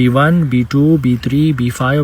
B1 B2 B3 B5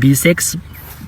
B6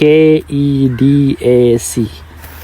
KEDAC،